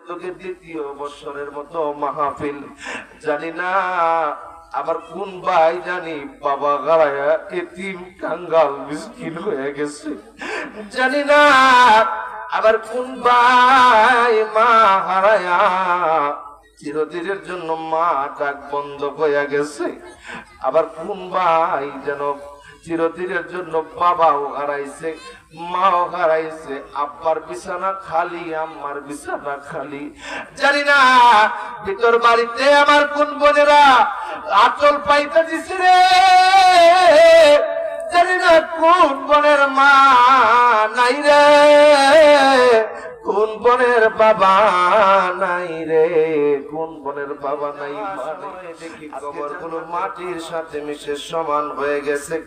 উদ্যোগে দ্বিতীয় বছরের মতো মাহফিল। জানি না আবার কোন ভাই জানি বাবা হারায়া এতিম কাঙ্গাল মিসকিন হয়ে গেছে। জানি না আবার কোন ভাই মা হারায়া চিরদিনের জন্য মা ডাক বন্ধ হয়ে গেছে। আবার কোন ভাই যেন চিরদিনের জন্য বাবাও হারাইছে, মাও হারাইছে, আব্বার বিছানা খালি, আম্মার বিছানা খালি। জানি না ভিতর বাড়িতে আমার কোন বোনেরা আঁচল পাইতে দিছে রে। জানি না কোন বোনের মা নাই রে, কোন বোনের বাবা নাই রে, কোন বোনের বাবা নাই। দেখি কবরগুলো মাটির সাথে মিশে সমান হয়ে গেছে।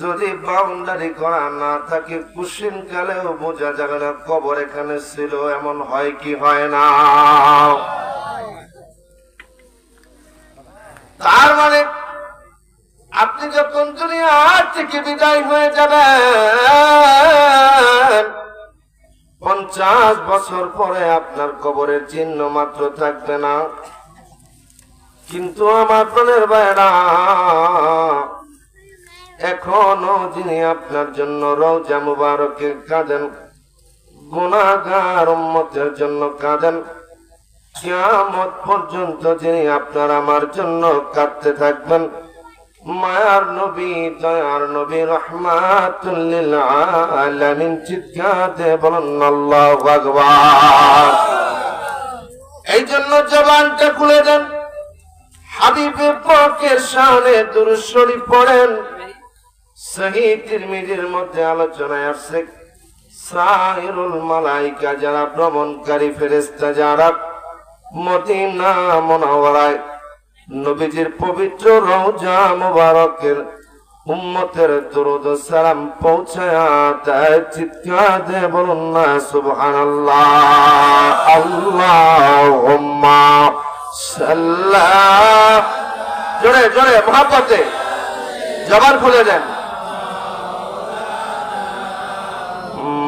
যদি বাউন্ডারি করা না থাকে কুশিন কালেও বোঝা যাবে না কবর এখানে ছিল। এমন হয় কি হয় না? তার মানে আপনি যখন দুনিয়া থেকে বিদায় হয়ে যাবেন 50 বছর পরে আপনার কবরের চিহ্ন মাত্র থাকবে না। কিন্তু আমার প্রাণের ভাইরা, এখনো যিনি আপনার জন্য রওজা মুবারকে কাঁদেন, গুনাহগার উম্মতের জন্য কাঁদেন, কিয়ামত পর্যন্ত যিনি আপনার আমার জন্য কাঁদতে থাকবেন, মায়ার নবী, দয়ার নবী, রাহমাতুল লিল আলামিন, চিৎকার দিয়ে বলেন আল্লাহু আকবার। এই জন্য জবানটা খুলে দেন, হাবিবে পাকের শানে দুরূদ শরীফ পড়েন। সহিহ তিরমিজির মধ্যে আলোচনায় আসছে, সাইরুল মালাইকা, যারা ভ্রমণকারী ফেরেশতা, যারা মদিনা মুনাওয়ারায় নবীজির পবিত্র রওজা মুবারকের উম্মতের দরুদ ও সালাম পৌঁছায়া দেয়, চিৎকার দিয়ে বলুন না সুবহানাল্লাহ। আল্লাহুম্মা সাল্লাল্লাহু, জোরে জোরে মহব্বতে জবান খুলে দেন,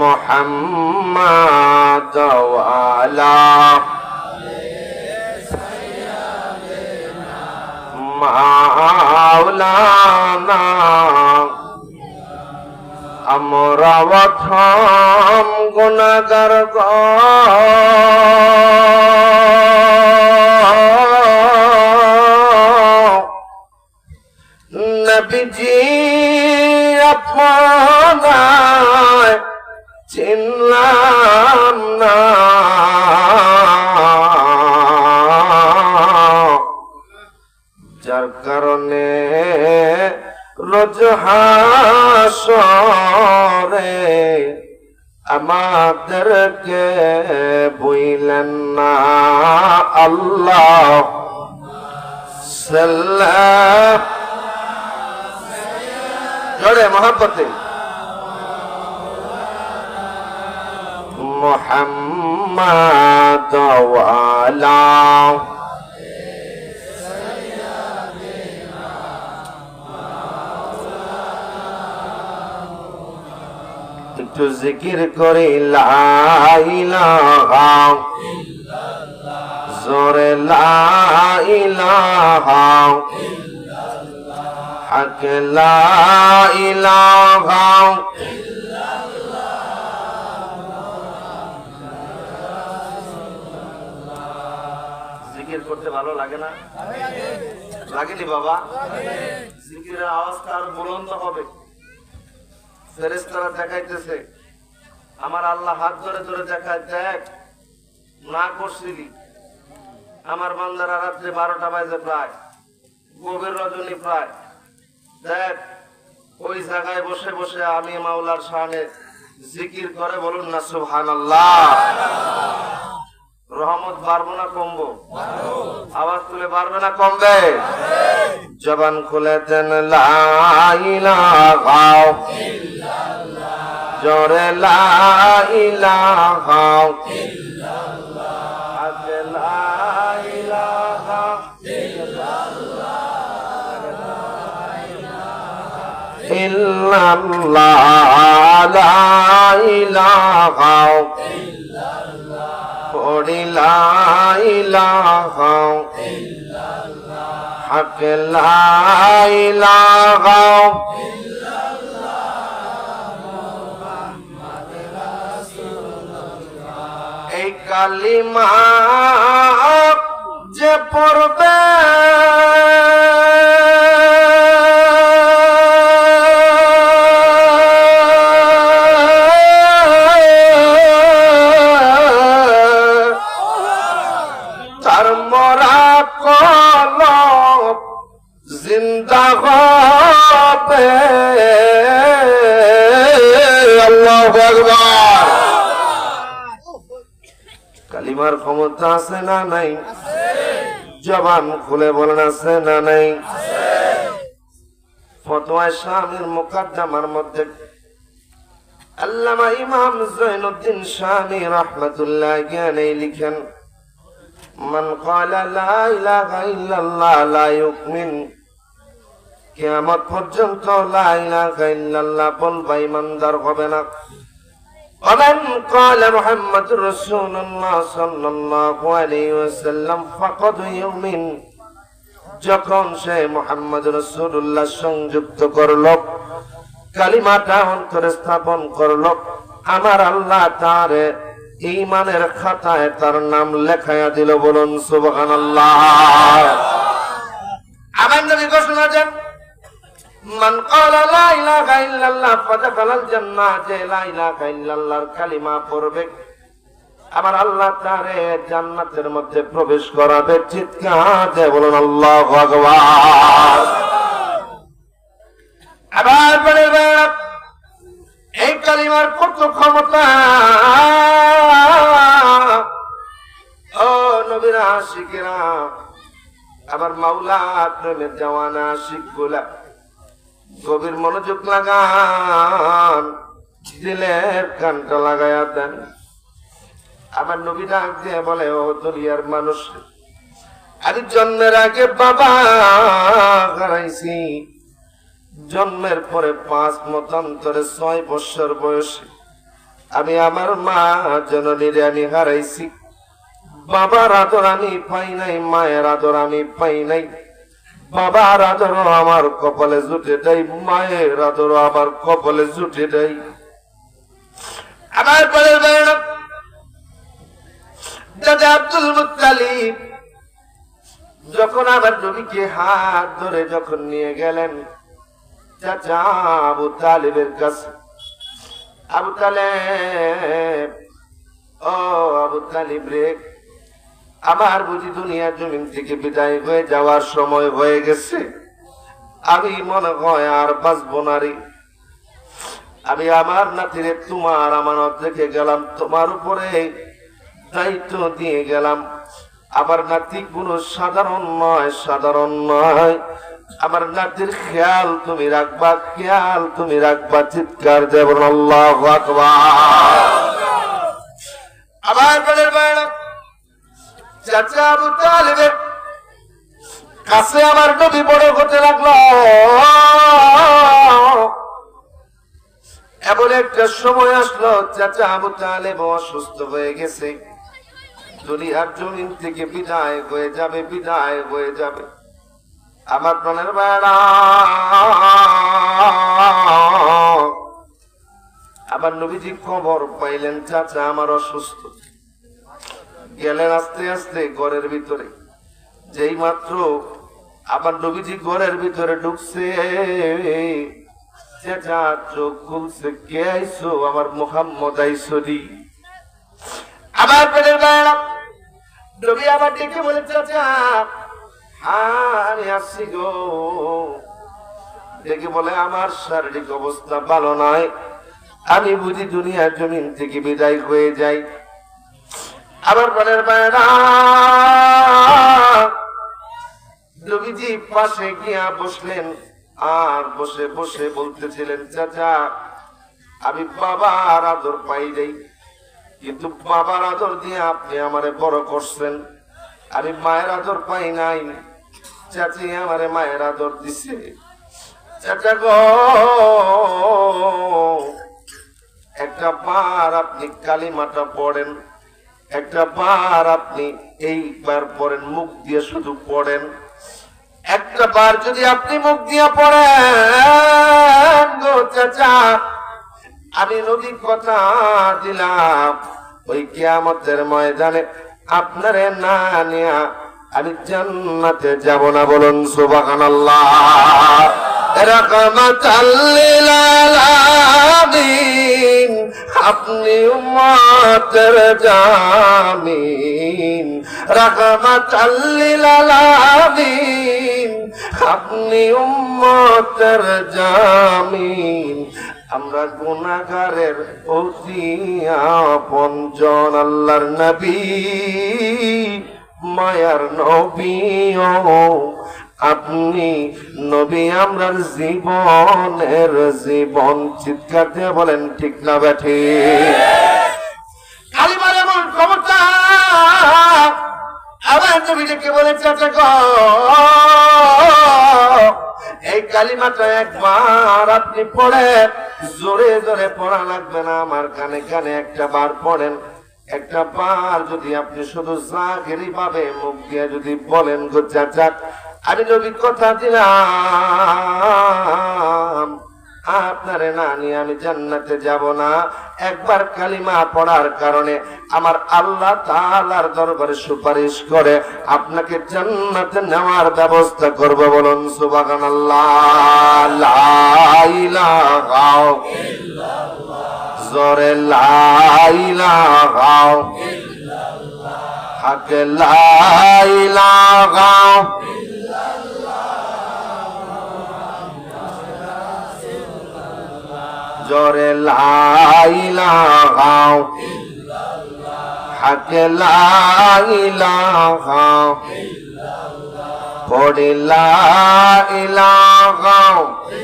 মুহাম্মাদ ওয়া আলা মাওলানা। আমরা প্রথম গুনাহগার গো, নবীজি আপনায় চিনলাম না, যার কারণে রোজ হাসরে আমাদেরকে বইলেন না। আল্লাহ সাল্লাল্লাহু, জোরে মহব্বতে, মুহাম্মাদ ওয়া আলা একটু জিকির করে লা ইলাহা ইল্লাল্লাহ, জোরে লা ইলাহা ইল্লাল্লাহ, হক লা ইলাহা ইল্লাল্লাহ। জিকির করতে ভালো লাগে না? লাগেনি বাবা? জিকিরের আওয়াজটা আরো বুলন্দ হবে। ফেরেশতারা দেখাইতেছে, আমার আল্লাহ হাত ধরে ধরে দেখায়, দেখ না করছিলি আমার বান্দারা রাত্রে 12টা বাজে প্রায়, গভীর রজনী প্রায়, দেখ ওই জায়গায় বসে বসে আমি মাওলার শানে জিকির করে, বলুন না সুবহানাল্লাহ। রহমত বাড়বো না কমবো? আওয়াজ তুলে বাড়বে না কমবে? জবান খুলে দেন লা ইলাহা ইল্লাল্লাহ, জোরে লা ইলাহা ইল্লাল্লাহ, লা ইলাহা ইল্লাল্লাহ, লা ইলাহা পড়ি লা ইলাহা ইল্লাল্লাহ হক লা ইলাহা এই কালিমা যে পড়বে তার মরা কলব জিন্দা হবে। আল্লাহু আকবার। কালিমার ক্ষমতা আছে না নাই? জবান খুলে বলেন আছে না নাই? ফতোয়া শামির মুকদ্দমার মধ্যে আল্লামা ইমাম জৈনুদ্দিন শামি রাহমাতুল্লাহি আলাইহি লিখেন, মান ক্বালা লা ইলাহা ইল্লাল্লাহ লা ইউমিন, কিয়ামত পর্যন্ত লা ইলাহা ইল্লাল্লাহ বলবা ঈমানদার হবে না। ومن قال محمد رسول الله صلى الله عليه وسلم فقد يؤمن, যখন সে মুহাম্মদ রাসূলুল্লাহ সংযুক্ত করল, কালিমাটা অন্তরে স্থাপন করল, আমার আল্লাহ তার ঈমানের খাতায় তার নাম লেখায়া দিল। বলুন সুবহানাল্লাহ। আমার নবী ঘোষণা দেন, মান ক্বালা লা ইলাহা ইল্লাল্লাহ ফাদাখালাল জান্নাহ, যে লা ইলাহা ইল্লাল্লাহর কালিমা পড়বে আমার আল্লাহ তারে জান্নাতের মধ্যে প্রবেশ করাবে। চিৎকার দিয়ে বলুন আল্লাহু আকবার। আবার বলেন, এই কালিমার কত ক্ষমতা! ও নবীর আশিকেরা, আমার মাওলা প্রেমের জওয়ানা আশিকগুলা গভীর মনোযোগ লাগান, দিলের কানটা লাগায়া দেন। আমার নবী ডাক দিয়ে বলে, ও দুনিয়ার মানুষ, আমি জন্মের আগে বাবা হারাইছি, জন্মের পরে 5 মতান্তরে 6 বছর বয়সে আমি আমার মা জননীরে আমি হারাইছি। বাবার আদর আমি পাই নাই, মায়ের আদর আমি পাই নাই। বাবার আদর আমার কপালে জুটে দেয়, মায়ের আদর আমার কপালে জুটে দেয়। আমার পরের দাদা আব্দুল মুত্তালিব যখন আমার নবীকে হাত ধরে যখন নিয়ে গেলেন চাচা আবু তালেবের কাছে, আবু তালেব, ও আবু তালিব রে, আমার বুঝি দুনিয়ার জমিন থেকে বিদায় হয়ে যাওয়ার সময় হয়ে গেছে, আমি মনে হয় আর বাঁচবো না রে। আমি আমার নাতিরে তোমার আমানত রেখে গেলাম, তোমার উপরে দায়িত্ব দিয়ে গেলাম। আমার নাতি কোনো সাধারণ নয়, সাধারণ নয়। আমার নাতির খেয়াল তুমি রাখবা, খেয়াল তুমি রাখবা। চিৎকার দেব আল্লাহু আকবার। আবার বলেন ভাইরা, চাচা আবু তালেবের কাছে আমার নবী বড় হতে লাগলো। এমন একটা সময় আসলো চাচা আবু তালেব অসুস্থ হয়ে গেছে, দুনিয়ার জমিন থেকে বিদায় হয়ে যাবে, বিদায় হয়ে যাবে। আমার প্রাণের বেড়া, আমার নবীজি খবর পাইলেন চাচা আমার অসুস্থ। গেলেন আস্তে আস্তে ঘরের ভিতরে, যেই মাত্র আমার নবীজি ঘরের ভিতরে ঢুকছে, চাচা চোখ খুলছে, কে আইসো? আমার মুহাম্মদ আইসো নি। আমার পেটের বেড়া নবী আবার ডেকে বলে, চাচা আমি আসছি গো। ডেকে বলে, আমার শারীরিক অবস্থা ভালো নয়, আমি বুঝি দুনিয়ার জমিন থেকে বিদায় হয়ে যাই। আমার প্রাণের বেড়া নবীজি পাশে গিয়া বসলেন, আর বসে বসে বলতেছিলেন, চাচা আমি বাবার আদর পাই নাই, কিন্তু বাবার আদর দিয়ে আপনি আমারে বড় করছেন। আমি মায়ের আদর পাই নাই, চাচি আমারে মায়ের আদর দিছে। চাচা গো, একটা বার আপনি কালিমাটা পড়েন, একটা বার আপনি এইবার পড়েন, মুখ দিয়ে শুধু পড়েন। একটা বার যদি আপনি মুখ দিয়ে পড়েন গো চাচা, আমি নবী কথা দিলাম ওই কিয়ামতের ময়দানে আপনারে না নিয়া আমি জান্নাতে যাব না। বলুন সুবহানাল্লাহ। রাহমাতাল লিল আলামিন, আপনি উম্মতের জামিন। রাহমাতাল লিল আলামিন, আপনি উম্মতের জামিন। আমরা গুনাহগারের অতি আপনজন, আল্লাহর নবী মায়ার নবী আপনি নবী, আমরার জীবনের জীবন। চিৎকার দিয়ে বলেন ঠিক না ব্যাঠি? কালিমার এমন ক্ষমতা, আমার নবীকে বলে চাচা গো, এই কালিমাটা একবার আপনি পড়ে, জোরে জোরে পড়া লাগবে না, আমার কানে কানে একটা বার পড়েন। একটা বার যদি আপনি শুধু জাহিরি ভাবে মুখ দিয়ে যদি বলেন গো চাচা, আমি নবী কথা দিলাম আপনারে না নিয়ে আমি জান্নাতে যাব না, একবার কালিমা পড়ার কারণে আমার আল্লাহ তাআলার দরবারে সুপারিশ করে আপনাকে জান্নাতে নেওয়ার ব্যবস্থা করব। বলুন সুবহানাল্লাহ। লা ইলাহা ইল্লাল্লাহ, জোরে লা ইলাহা ইল্লাল্লাহ, হক লা ইলাহা জোরে লা ইলাহা ইল্লাল্লাহ, হক লা ইলাহা ইল্লাল্লাহ, পড়ে লা ইলাহা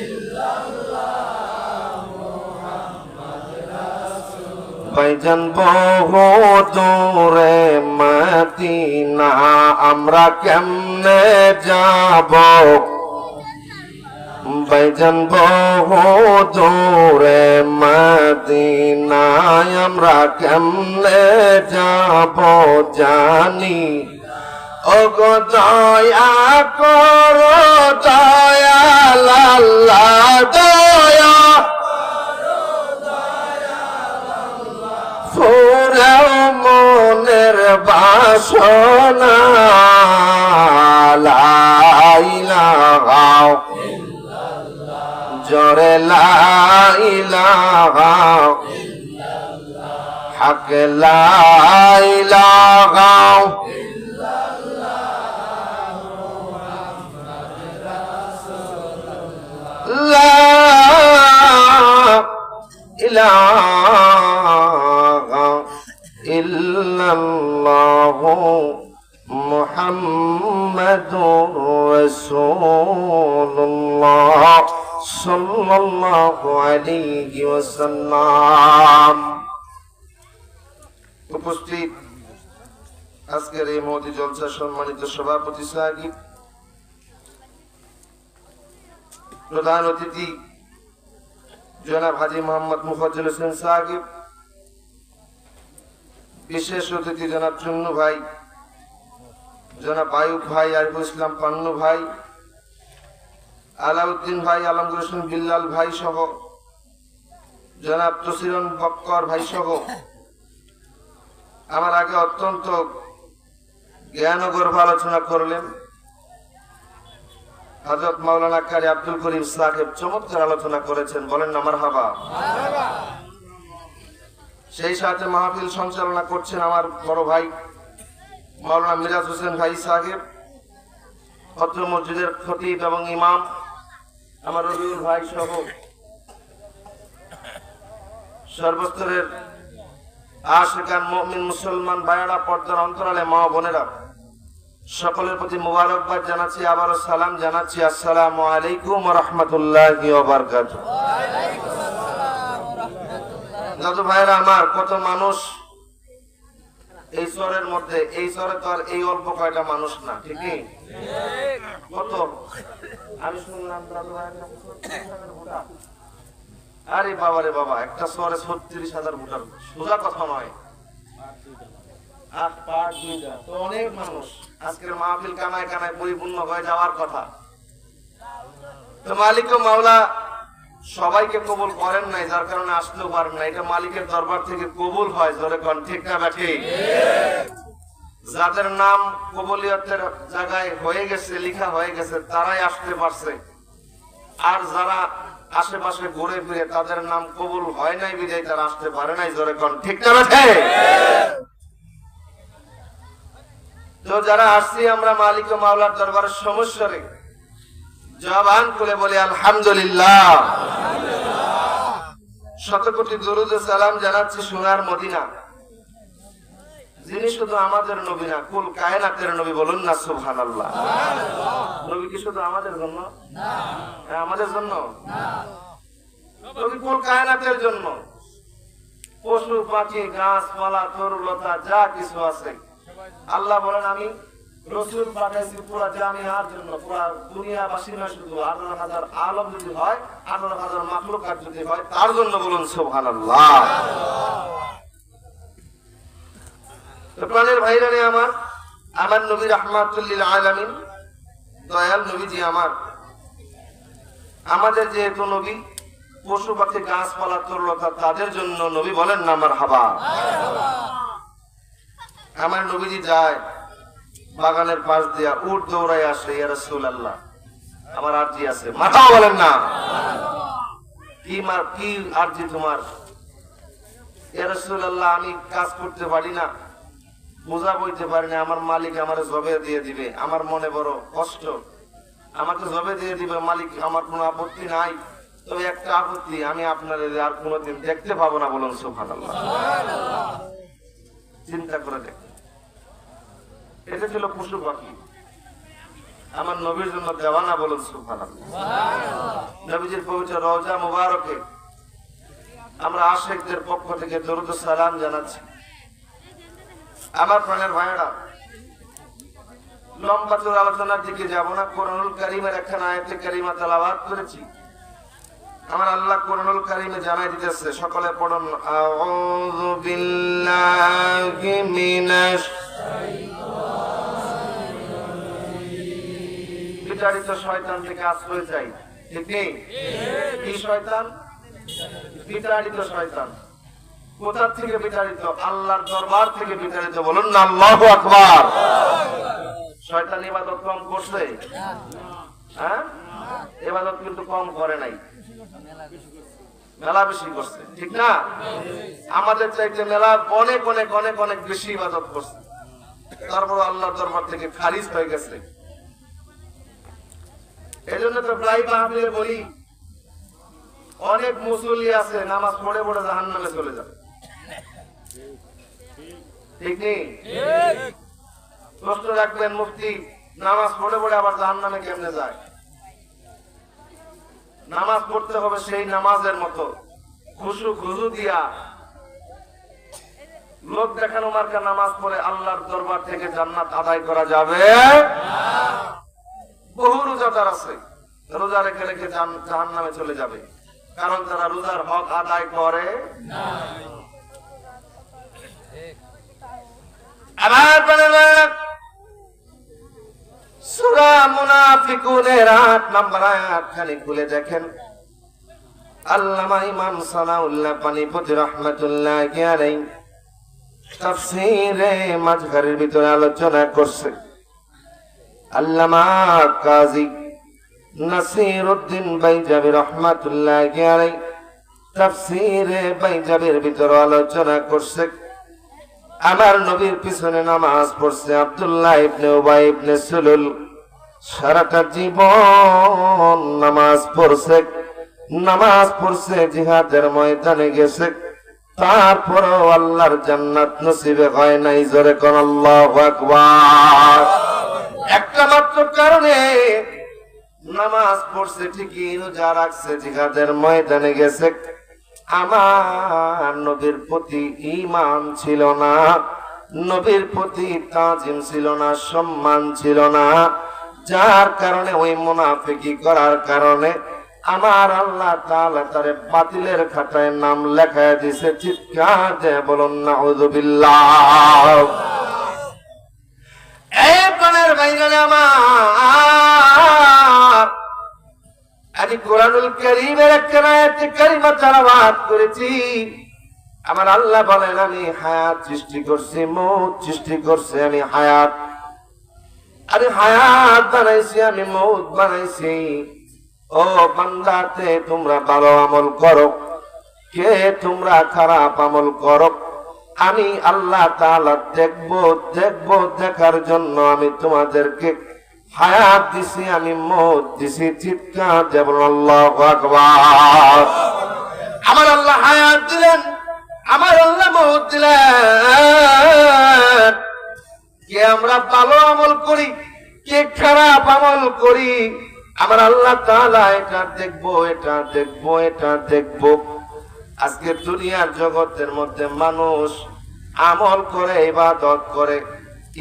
ইল্লাল্লাহ, মুহাম্মদ রাসূলুল্লাহ। ভাইজান বহু দূরে মদিনা আমরা কেমনে যাব, ভাইজান বহু দূরে মদিনায় আমরা কেমনে যাব জানি। ওগো দয়া করো দয়াল আল্লাহ, দয়া ফুরাও মনের বাসনা। লা ইলাহা জোরে লা ইলাহা ইল্লাল্লাহ, হক লা ইলাহা ইল্লাল্লাহ, মুহাম্মদ রাসূলুল্লাহ। লা ইলাহা ইল্লাল্লাহ, মুহাম্মাদুর রাসূলুল্লাহ সাল্লাল্লাহু আলাইহি ওয়াসাল্লাম। উপস্থিত আজকের এই মহতি জলসা সম্মানিত সভাপতি সাহেব, প্রধান অতিথি জনাব হাজী মোহাম্মদ মুফাজ্জল হোসেন সাহেব, বিশেষ অতিথি জনাব চুন্নু ভাই, জনাব আয়ুব ভাই, আরিফুল ইসলাম পান্নু ভাই, আলাউদ্দিন ভাই, আলমগীর হোসেন বিল্লাল ভাই সহ জনাব তসিরন বক্কর ভাই সহ আমার আগে অত্যন্ত জ্ঞানগর্ভ আলোচনা করলেন হযরত মাওলানা কারি আব্দুল করিম সাহেব, চমৎকার আলোচনা করেছেন। বলেন না মারহাবা। সেই সাথে মাহফিল সঞ্চালনা করছেন আমার বড় ভাই মাওলানা মিরাজ হোসেন ভাই সাহেব, অত্র মসজিদের খতিব এবং ইমাম আমার রবিউল ভাই সহ সর্বস্তরের আশিকান মুমিন মুসলমান ভাইয়েরা, পর্দার অন্তরালে মা বোনেরা, সকলের প্রতি মুবারকবাদ জানাচ্ছি, আবারও সালাম জানাচ্ছি। আসসালামু আলাইকুম ওয়া রাহমাতুল্লাহি ওয়া বারাকাতুহু। দাদু ভাইরা আমার, কত মানুষ এই শহরের মধ্যে, এই শহরে তো আর এই অল্প কয়টা মানুষ না, ঠিকই কত আমি শুনলাম দাদু ভাইরা, আরে বাবা রে বাবা, একটা শহরে ৩৬,০০০ ভোটার, সোজা কথা নয়। 8 পার্ট 2টা, তো অনেক মানুষ আজকের মাহফিল কানায় কানায় পরিপূর্ণ হয়ে যাওয়ার কথা। তো মালিক ও মাওলা সবাইকে কবুল করেন নাই, যার কারণে আসতেও পারেন না। এটা মালিকের দরবার থেকে কবুল হয়, জোরে কোন ঠিক না ঠিক? যাদের নাম কবুলিয়তের জায়গায় হয়ে গেছে, লেখা হয়ে গেছে, তারাই আসতে পারছে। আর যারা আশেপাশে ঘুরে ফিরে তাদের নাম কবুল হয় নাই বিদায় তারা আসতে পারে নাই, জোরে কোন ঠিক না ঠিক? তো যারা আসছি আমরা মালিক ও মাওলার দরবারের সমস্যারে জবান খুলে বলি আলহামদুলিল্লাহ। শত কোটি দরুদ ও সালাম জানাচ্ছি সোনার মদিনা, যিনি শুধু আমাদের নবী না, কুল কায়নাতের নবী। বলুন না সুবহানাল্লাহ। নবী কি শুধু আমাদের জন্য? আমাদের জন্য নবী কুল কায়নাতের জন্য। পশু পাখি গাছপালা তরুলতা যা কিছু আছে, আল্লাহ বলেন আমি রাসূল পাঠাইছি পুরা জামিয়ার জন্য, পুরা দুনিয়াবাসী না, শুধু 18,000 আলম যদি হয়, 18,000 মাখলুকাত যদি হয়, তার জন্য। বলুন সুবহানাল্লাহ। তো প্রাণের ভাইরা রে আমার, আমার নবী রাহমাতুল লিল আলামিন, দয়াল নবীজি আমার, আমাদের যেহেতু নবী, পশু পাখি গাছপালা তরুলতা তাদের জন্য নবী, বলেন না মারহাবা। আমার নবীজি যায় বাগানের পাশ দিয়া, উট দৌড়ায় আসে, ইয়া রাসূলুল্লাহ আমার আরজি আছে, মারহাবা বলেন না। কি আরজি তোমার? ইয়া রাসূলুল্লাহ আমি কাজ করতে পারি না, বোঝা বইতে পারি না, আমার মালিক আমারে জবে দিয়ে দিবে, আমার মনে বড় কষ্ট, আমাকে জবে দিয়ে দিবে মালিক, আমার কোনো আপত্তি নাই, তবে একটা আপত্তি, আমি আপনাদের আর কোনোদিন দেখতে পাবো না। বলুন সুবহানাল্লাহ। চিন্তা করে দেখ, এটা ছিল পশু পাখি, আমার নবীর জন্য দেওয়ানা। বলুন সুবহানাল্লাহ। নবীজির পবিত্র রওজা মুবারকে আমরা আশিকদের পক্ষ থেকে দরুদ ও সালাম জানাচ্ছি। আমার প্রাণের ভাইয়েরা, লম্বা চোর আলোচনার দিকে যাব না। কোরআনুল কারীমের একখানা আয়াতে কারিমা তেলাওয়াত করেছি। আমার আল্লাহ কোরআনুল কারীমে জানাই দিতেছে, সকলে পড়ুন, আউযু বিল্লাহি মিনাশ বিতাড়িত শয়তান থেকে আশ্রয় চাই। ঠিক নেই? কি শয়তান? বিতাড়িত শয়তান। কোথা থেকে বিতাড়িত? আল্লাহর দরবার থেকে বিতাড়িত। বলুন না আল্লাহু আকবার। শয়তান ইবাদত কম করছে? হ্যাঁ, ইবাদত কিন্তু কম করে নাই, মেলা বেশি করছে। ঠিক না? আমাদের চাইতে মেলা অনেক অনেক অনেক অনেক বেশি ইবাদত করছে, তারপর আল্লাহর দরবার থেকে খারিজ হয়ে গেছে। এই জন্য তো প্রায় মাহফিলে বলি, অনেক মুসল্লি আছে নামাজ পড়ে পড়ে জাহান্নামে চলে যাবে। ঠিক নেই? প্রশ্ন রাখবেন, মুফতি নামাজ পড়ে পড়ে আবার জাহান্নামে কেমনে যায়? নামাজ পড়তে হবে সেই নামাজের মতো, খুশু খুজু দিয়া, লোক দেখানো মার্কা নামাজ পড়ে আল্লাহর দরবার থেকে জান্নাত আদায় করা যাবে। বহু রোজাদার আছে, রোজা রেখে রেখে জাহান্নামে চলে যাবে, কারণ তারা রোজার হক আদায় করে না। সূরা মুনাফিকুনের 8 নম্বর আয়াত খালি খুলে দেখেন। আল্লামা ইমাম সানাউল্লাহ পানিপতি রাহমাতুল্লাহি আলাইহি তাফসীরে মাজহারের ভিতরে আলোচনা করছে। আল্লামা কাজী নাসিরউদ্দিন বাইজাবি রাহমাতুল্লাহি আলাইহি তাফসীরে বাইজাবির ভিতরে আলোচনা করছে, আমার নবীর পিছনে নামাজ পড়ছে আব্দুল্লাহ ইবনে উবাই ইবনে সুলুল, সারাটা জীবন নামাজ পড়ছে, জিহাদের ময়দানে গেছে, তারপরও আল্লাহর জান্নাত নসিবে হয় নাই। জোরে কোন আল্লাহু আকবার। একটা মাত্র কারণে নামাজ পড়ছে ঠিকই, রোজা রাখছে, জিহাদের ময়দানে গেছে, আমার নবীর প্রতি ঈমান ছিল না, নবীর প্রতি তাজিম ছিল না, সম্মান ছিল না, যার কারণে ওই মুনাফিকি করার কারণে আমার আল্লাহ তাআলা তারে বাতিলের খাতায় নাম লেখায় দিয়েছে। চিৎকার দিয়ে বলুন নাউযুবিল্লাহ। আমি কোরআনুল কারীমের একটা আয়াতে কারিমা তেলাওয়াত করেছি। আমার আল্লাহ বলেন, আমি হায়াত সৃষ্টি করছি, মওত সৃষ্টি করছি, আমি হায়াত বানাইছি, আমি মওত বানাইছি। ও বান্দাতে তোমরা ভালো আমল করো, কে তোমরা খারাপ আমল করো, আমি আল্লাহ তাআলা দেখবো দেখার জন্য আমি তোমাদেরকে হায়াত দিছি, আমি মওত দিছি। চিৎকার দেব আল্লাহু আকবার। আমার আল্লাহ হায়াত দিলেন, আমার আল্লাহ মওত দিলেন। কে আমরা ভালো আমল করি, কে খারাপ আমল করি, আমার আল্লাহ তাআলা এটা দেখবো। আজকে দুনিয়ার জগতের মধ্যে মানুষ আমল করে, ইবাদত করে,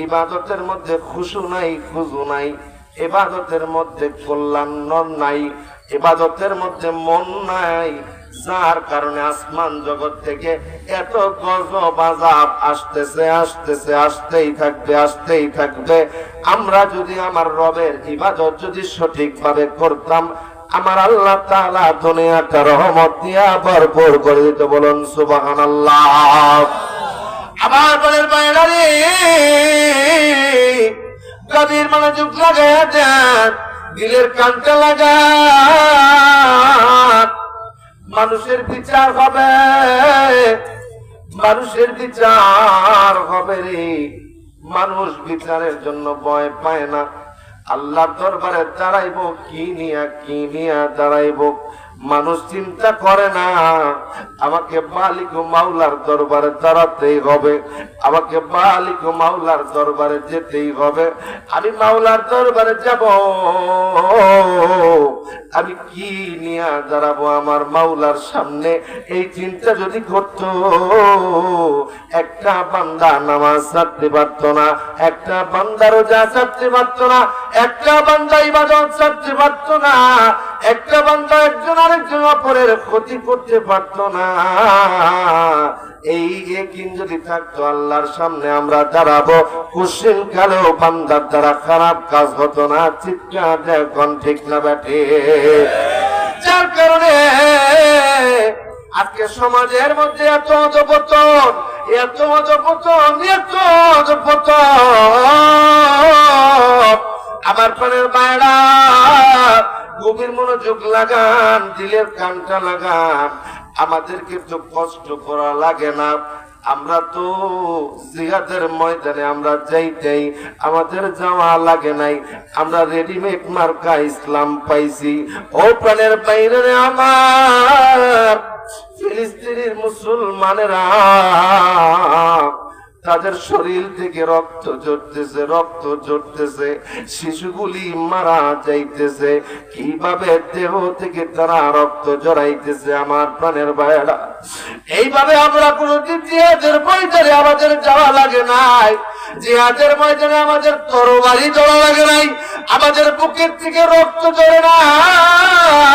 ইবাদতের মধ্যে খুশু নাই, খুজু নাই, ইবাদতের মধ্যে কল্যাণ নাই, ইবাদতের মধ্যে মন নাই, যার কারণে আসমান জগৎ থেকে এত গজব আযাব আসতেই থাকবে। আমরা যদি আমার রবের ইবাদত যদি সঠিকভাবে করতাম, আমার আল্লাহ তাআলা দুনিয়াটা রহমত দিয়া ভরপুর করে দিতে। বলুন সুবহানাল্লাহ। আবার বলেন বাইরা রে, গভীর মনোযোগ লাগায়া দেন, দিলের কানটা লাগান। মানুষের বিচার হবে রে। মানুষ বিচারের জন্য ভয় পায় না। আল্লাহর দরবারে দাঁড়াইবো কি নিয়া দাঁড়াইবো, মানুষ চিন্তা করে না। আমাকে মালিক ও মাওলার দরবারে দাঁড়াতেই হবে, আমাকে মালিক ও মাওলার দরবারে যেতেই হবে। আমি মাওলার দরবারে যাব, আমি কি নিয়ে দাঁড়াবো আমার মাওলার সামনে, এই চিন্তা যদি করতো, একটা বান্দা নামাজ ছাড়তে পারতো না, একটা বান্দা রোজা ছাড়তে পারতো না, একটা বান্দা ইবাদত ছাড়তে পারতো না, একটা বান্দা একজন আরেকজন অপরের ক্ষতি করতে পারতো না। এই ইয়াকিন যদি থাকতো, আল্লাহর সামনে আমরা দাঁড়াবো, কুশিন কালেও বান্দার দ্বারা খারাপ কাজ হতো না। চিৎকার দেখুন, ঠিক না বেঠে? যার কারণে আজকে সমাজের মধ্যে এত অধঃপতন, আমার প্রাণের বাইরা, গভীর মনোযোগ লাগান, দিলের কানটা লাগান। আমাদেরকে তো কষ্ট করা লাগে না, আমরা তো জিহাদের ময়দানে আমরা যাইতেই আমাদের যাওয়া লাগে নাই, আমরা রেডিমেড মার্কা ইসলাম পাইছি। ও প্রাণের বাইরে আমার ফিলিস্তিনের মুসলমানেরা, তাদের শরীর থেকে রক্ত ঝরতেছে, শিশুগুলি মারা যাইতেছে, কিভাবে দেহ থেকে তারা রক্ত জড়াইতেছে। আমার প্রাণের ভাইয়েরা, এইভাবে আমরা কোনদিন জিহাদের ময়দানে আমাদের যাওয়া লাগে নাই, জিহাদের ময়দানে আমাদের তরবারি ধরা লাগে নাই, আমাদের বুকের থেকে রক্ত ঝরে নাই।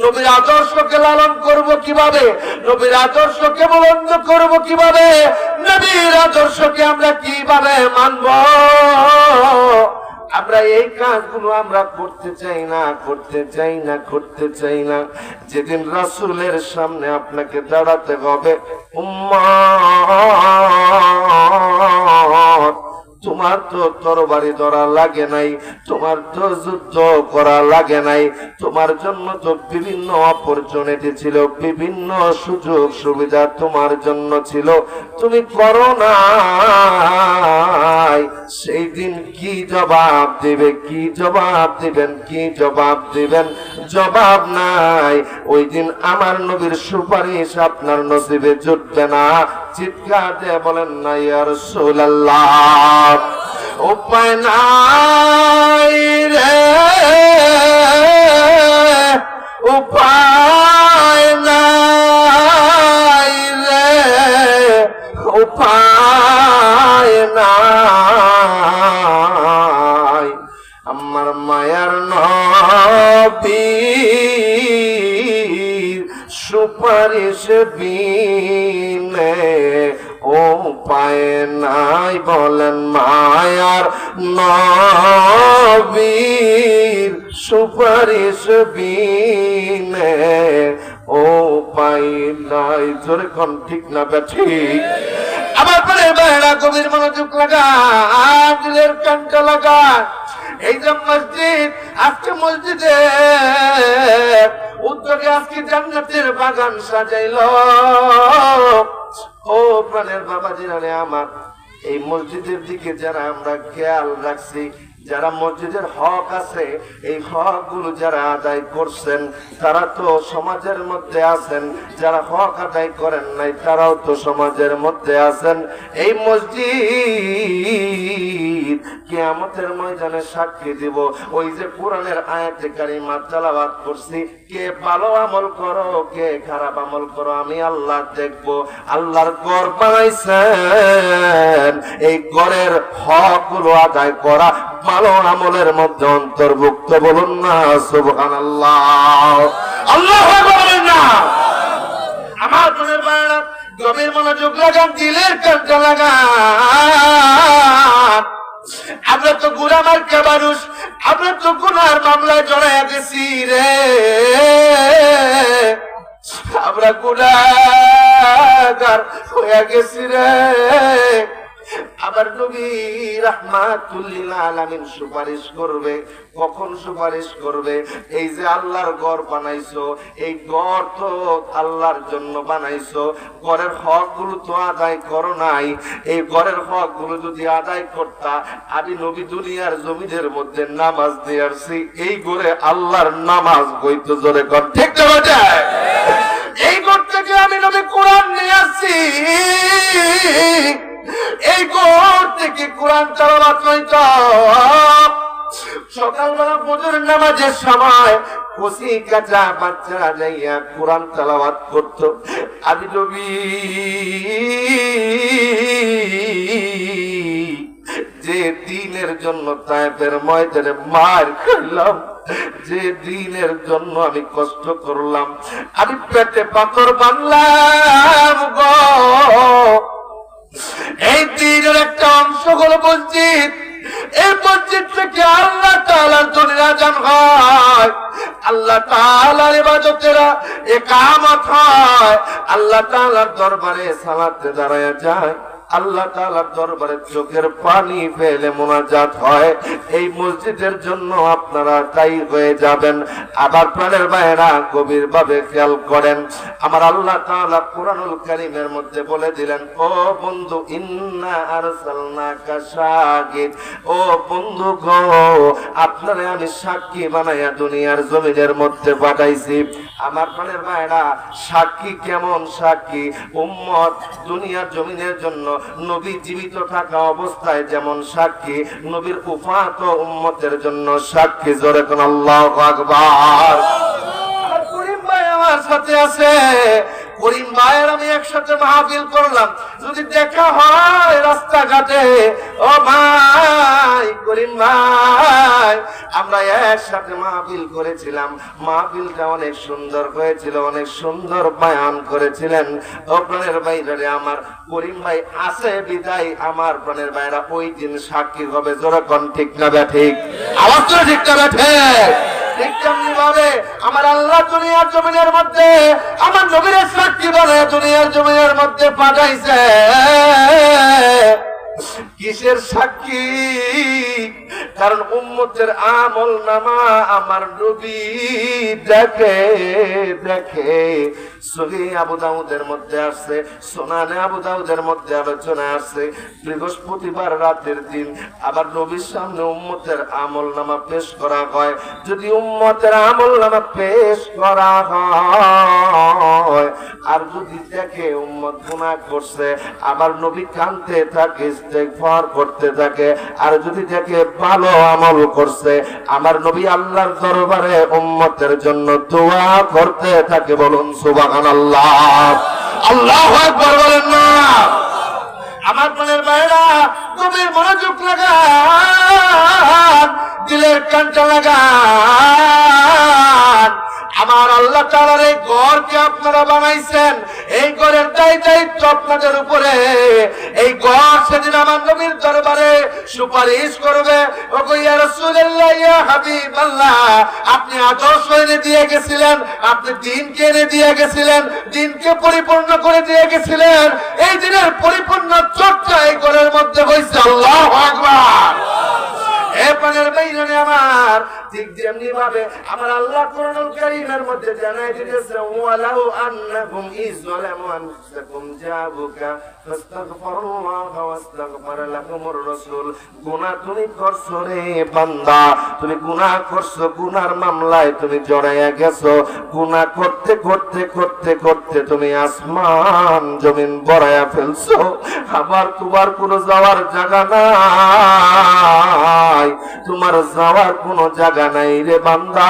নবীর আদর্শকে লালন করব কিভাবে, নবীর আদর্শকে বুলন্দ করব কিভাবে, নবীর আদর্শকে আমরা কিভাবে মানব? আমরা এই কাজগুলো আমরা করতে চাই না। যেদিন রাসূলের সামনে আপনাকে দাঁড়াতে হবে, উম্মত তোমার তো তরবারি ধরা লাগে নাই, তোমার তো যুদ্ধ করা লাগে নাই, তোমার জন্য তো বিভিন্ন অপরচুনিটি ছিল, বিভিন্ন সুযোগ সুবিধা তোমার জন্য ছিল, তুমি করো নাই। সেই দিন কি জবাব দিবেন? জবাব নাই। ওই দিন আমার নবীর সুপারিশ আপনার নসিবে জুটবে না। চিৎকার দিয়ে বলেন না ইয়া রাসূলুল্লাহ। উপায় নাই রে, উপায় নাই রে, উপায় নাই। আমার মায়ার নবীর সুপারিশ বিনে ও পায় নাই বলেন মায়ার নবীর সুপারিশ বিনে ও পাই নাই। জোরে কোন ঠিক না ঠিক? আমার পরে বাইরা গভীর মনোযোগ লাগা, দিলের কানটা লাগা। এই যে মসজিদ, আজকে মসজিদে উদ্যোগে আজকে জান্নাতের বাগান সাজাইল। ও প্রাণের বাবা জিরানে আমার, এই মসজিদের দিকে যারা আমরা খেয়াল রাখছি, যারা মসজিদের হক আছে, এই হক গুলো যারা আদায় করছেন তারা তো সমাজের মধ্যে আছেন, যারা হক আদায় করেন নাই তারাও তো সমাজের মধ্যে আছেন। এই মসজিদ কিয়ামতের ময়দানে সাক্ষী দিব। ওই যে কোরআনের আয়াতে কারিমা তেলাওয়াত করছি, কে ভালো আমল করো কে খারাপ আমল করো আমি আল্লাহ দেখবো। আল্লাহর ঘর বানাইছেন, এই ঘরের হক গুলো আদায় করা ভালো আমলের মধ্যে অন্তর্ভুক্ত। বলুন না সুবহানাল্লাহ, আল্লাহু আকবার বলেন না। আমার মনের বায়না গভীর মনোযোগ লাগান, দিলের কানটা লাগান। আমরা তো গুনাহ মার্কা মানুষ, আমরা তো গুনার মামলায় জড়াইয়া গেছি রে, আমরা গুনাহগার হয়ে গেছি রে। আবার নবী রাহমাতুল লিল আলামিন সুপারিশ করবে। কখন সুপারিশ করবে? এই যে আল্লাহর ঘর বানাইছো, এই ঘর তো আল্লাহর জন্য বানাইছো, ঘরের হক গুলো তো আদায় করো নাই। এই ঘরের হক গুলো যদি আদায় করতা, আমি নবী দুনিয়ার জমিনের মধ্যে নামাজ দিয়ে আসছি, এই ঘরে আল্লাহর নামাজ হইতো। জোরে কর ঠিক না বেটা? এই ঘর থেকে আমি নবী কোরআন নিয়ে আসছি, এই ঘর থেকে কোরআন তেলাওয়াত হইতো। সকালবেলা ফজর নামাজের সময় কচি কাঁচা বাচ্চারা যাইয়া কোরআন তেলাওয়াত করতো। আমি নবী যে দিনের জন্য তায়েফের ময়দানে মার খেলাম, যে দিনের জন্য আমি কষ্ট করলাম, আমি পেটে পাথর বাঁধলাম গো, এই দিনের একটা অংশ হলো মসজিদ। এই মসজিদ থেকে আল্লাহ তাআলার জন্য আযান হয়, আল্লাহ তাআলার ইবাদতেরা ইকামত হয়, আল্লাহ তাআলার দরবারে সালাতে দাঁড়ায়া যায়, আল্লাহ তাআলার দরবারে চোখের পানি ফেলে মুনাজাত হয়। এই মসজিদের জন্য আপনারা তাই হয়ে যাবেন। আবার প্রাণের ভাইরা গভীর ভাবে খেয়াল করেন, আমার আল্লাহ তাআলা কুরআনুল কারীমের মধ্যে বলে দিলেন, ও বন্ধু ইন্না আরসালনাকা শাহিদ, ও বন্ধু গো আপনারে আমি সাক্ষী বানাইয়া দুনিয়ার জমিনের মধ্যে পাঠাইছি। আমার প্রাণের ভাইরা সাক্ষী কেমন সাক্ষী? উম্মত দুনিয়ার জমিনের জন্য নবী জীবিত থাকা অবস্থায় যেমন সাক্ষী, নবীর উফাত উম্মতের জন্য সাক্ষী। জোরে কোন আল্লাহু আকবার। আর করিম ভাই আমার সাথে আছে, করিম ভাইয়ের আমি একসাথে মাহফিল করলাম, যদি দেখা হয় রাস্তাঘাটে, ও ভাই করিম ভাই আমরা একসাথে মাহফিল করেছিলাম, মাহফিলটা অনেক সুন্দর হয়েছিল, অনেক সুন্দর বয়ান করেছিলেন। ও প্রাণের ভাইরা আমার, করিম ভাই আছে বিদায় আমার প্রাণের ভাইরা ওই দিন সাক্ষী হবে। যেরকম ঠিক না ঠিক? আওয়াজ তো ঠিক না ঠিক? ঠিক তেমনি ভাবে আমার আল্লাহ দুনিয়ার জমিনের মধ্যে আমার নবীর সাক্ষী বানায় দুনিয়ার জমিনের মধ্যে পাঠাইছে। কিসের সাক্ষী? কারণ উম্মতের আমল নামা আমার নবী দেখে দেখে। সহিহ আবু দাউদের মধ্যে আসছে, সুনানে আবু দাউদের মধ্যে আলোচনা আসছে, বৃহস্পতিবার রাতের দিন আবার নবীর সামনে উম্মতের আমল নামা পেশ করা হয়। যদি উম্মতের আমল নামা পেশ করা হয় আর যদি দেখে উম্মত গুনাহ করছে, আবার নবী কাঁদতে থাকে, ইস্তেগফার করতে থাকে। আর যদি দেখে ভালো আমল করছে, আমার নবী আল্লাহর দরবারে উম্মতের জন্য দোয়া করতে থাকে। বলুন সুবহানাল্লাহ, আল্লাহু আকবার বলেন না। আমার প্রাণের ভাইরা তুমি মনোযোগ লাগান, দিলের কানটা লাগান। আমার আল্লাহ তাআলার এই ঘরকে আপনারা বানাইছেন, এই ঘরের দায়িত্ব আপনাদের উপরে। এই ঘর সেদিন আমার নবীর দরবারে সুপারিশ করবে, ওগো ইয়া রাসূলুল্লাহ, ইয়া হাবিবাল্লাহ, আপনি আদর্শ এনে দিয়ে গেছিলেন, আপনি দিনকে এনে দিয়ে গেছিলেন, দিনকে পরিপূর্ণ করে দিয়ে গেছিলেন। এই দিনের পরিপূর্ণ চর্চা এই ঘরের মধ্যে হয়েছে। আল্লাহু আকবার। প্রাণের বাইরে আমার ঠিক যেমনি ভাবে আমার আল্লাহ কোরআনুল কারীমের মধ্যে জানাই দিয়েছে, ওয়ালাউ আন্নাকুম ইযলামু আনফুসাকুম জাবুকা ফাস্তাগফিরুল্লাহ ওয়াস্তাগফার লাকুমুর রাসূল। গুনাহ তুমি করছো রে বান্দা, তুমি গুনাহ করছো, গুনার মামলায় তুমি জড়াইয়া গেছো। গুনাহ করতে করতে করতে করতে তুমি আসমান জমিন বড়াইয়া ফেলছো। আবার তোমার কোনো যাওয়ার জায়গা নাই, তোমার যাওয়ার কোনো জায়গা নাই রে বান্দা।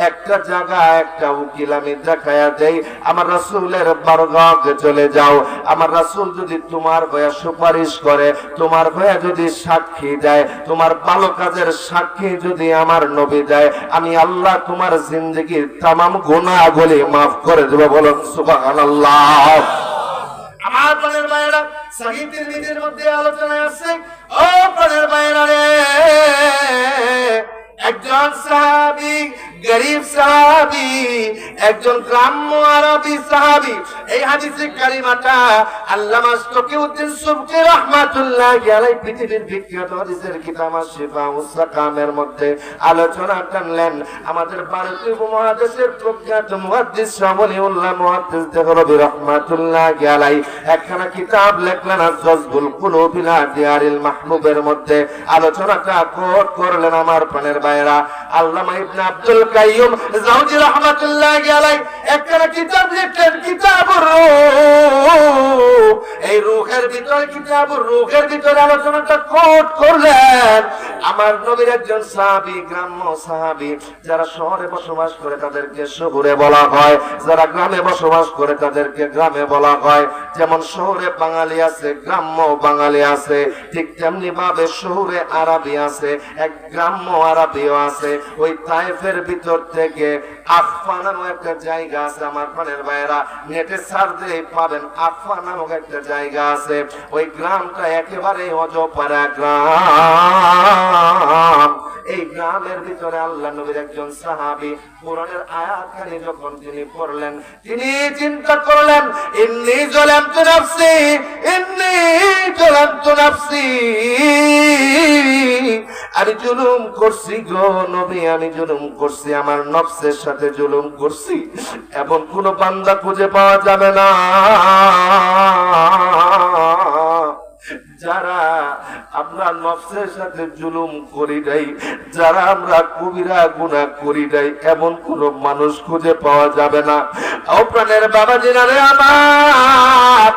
একটা জায়গা, একটা উকিল আমি দেখায়া দেই, আমার রাসূলের বারগাহে চলে যাও। আমার রাসূল যদি তোমার হয়ে সুপারিশ করে, তোমার হয়ে যদি সাক্ষী দেয়, তোমার ভালো কাজের সাক্ষী যদি আমার নবী দেয়, আমি আল্লাহ তোমার জিন্দেগীর তামাম গুনাহগুলি মাফ করে দেব। বলুন সুবহানাল্লাহ। আমার প্রাণের ভাইয়েরা, সহিহ তিরমিজির মধ্যে আলোচনায় আছে, ও প্রাণের ভাইয়েরা রে, একজন সাহাবী, গরীব সাহাবী, একজন গ্রাম্য আরবি সাহাবী। এই হাদিসে কারিমাটা আল্লামা তকিউদ্দিন সুবকি রাহমাতুল্লাহি আলাইহি পৃথিবীর বিখ্যাত হাদিসের কিতাব শিফা উস সাকামের মধ্যে আলোচনা করলেন। আমাদের ভারতীয় উপমহাদেশের প্রখ্যাত মুহাদ্দিস শামলিউল্লাহ মুহাদ্দিস দেহলভী রাহমাতুল্লাহি আলাইহি একখানা কিতাব লিখলেন, আজ-জাযবুল কুলুব ইলা দিয়ারিল মাহবুবের মধ্যে আলোচনাটা কোট করলেন। আমার প্রাণের ভাইয়েরা, আল্লামা ইবনে আব্দুল কাইয়ুম জাওজি রাহমাতুল্লাহি আলাইহি একখানা কিতাব লিখলেন, কিতাবুর রূহ। এই রূহের ভিতর, কিতাবুর রূহের ভিতরে আলোচনাটা কোট করলেন। আমার নবীর একজন সাহাবী, গ্রাম্য সাহাবী, যারা শহরে বসবাস করে তাদেরকে শহরে বলা হয়, যারা গ্রামে বসবাস করে তাদেরকে গ্রামে বলা হয়। যেমন শহরে বাঙালি আছে, গ্রাম্য বাঙালি আছে, ঠিক তেমনি ভাবে শহরে আরবি আছে, এক গ্রাম্য আরবিও আছে। ওই তায়েফের ভিতর থেকে আফফা নামক একটা জায়গা আছে, আমার প্রাণের ভাইয়েরা, নেটে সার্চ দিলেই পাবেন, আফফা নামক একটা জায়গা আছে। ওই গ্রামটা একেবারে অজপাড়া গ্রাম। এই গ্রামের ভিতরে আল্লাহ নবীর একজন সাহাবী কোরআনের আয়াতখানি যখন তিনি পড়লেন, তিনি চিন্তা করলেন, ইন্নী যালামতু নাফসি, ইন্নী যালামতু নাফসি, আমি জুলুম করছি গো নবী, আমি জুলুম করছি, আমার নফসের সাথে জুলুম করছি। এমন কোন বান্দা খুঁজে পাওয়া যাবে না যারা আমরা নফসের সাথে জুলুম করি নাই, যারা আমরা কবিরা গুনাহ করি নাই, এমন কোন মানুষ খুঁজে পাওয়া যাবে না। ও প্রাণের বাবাজিরা রে আমার,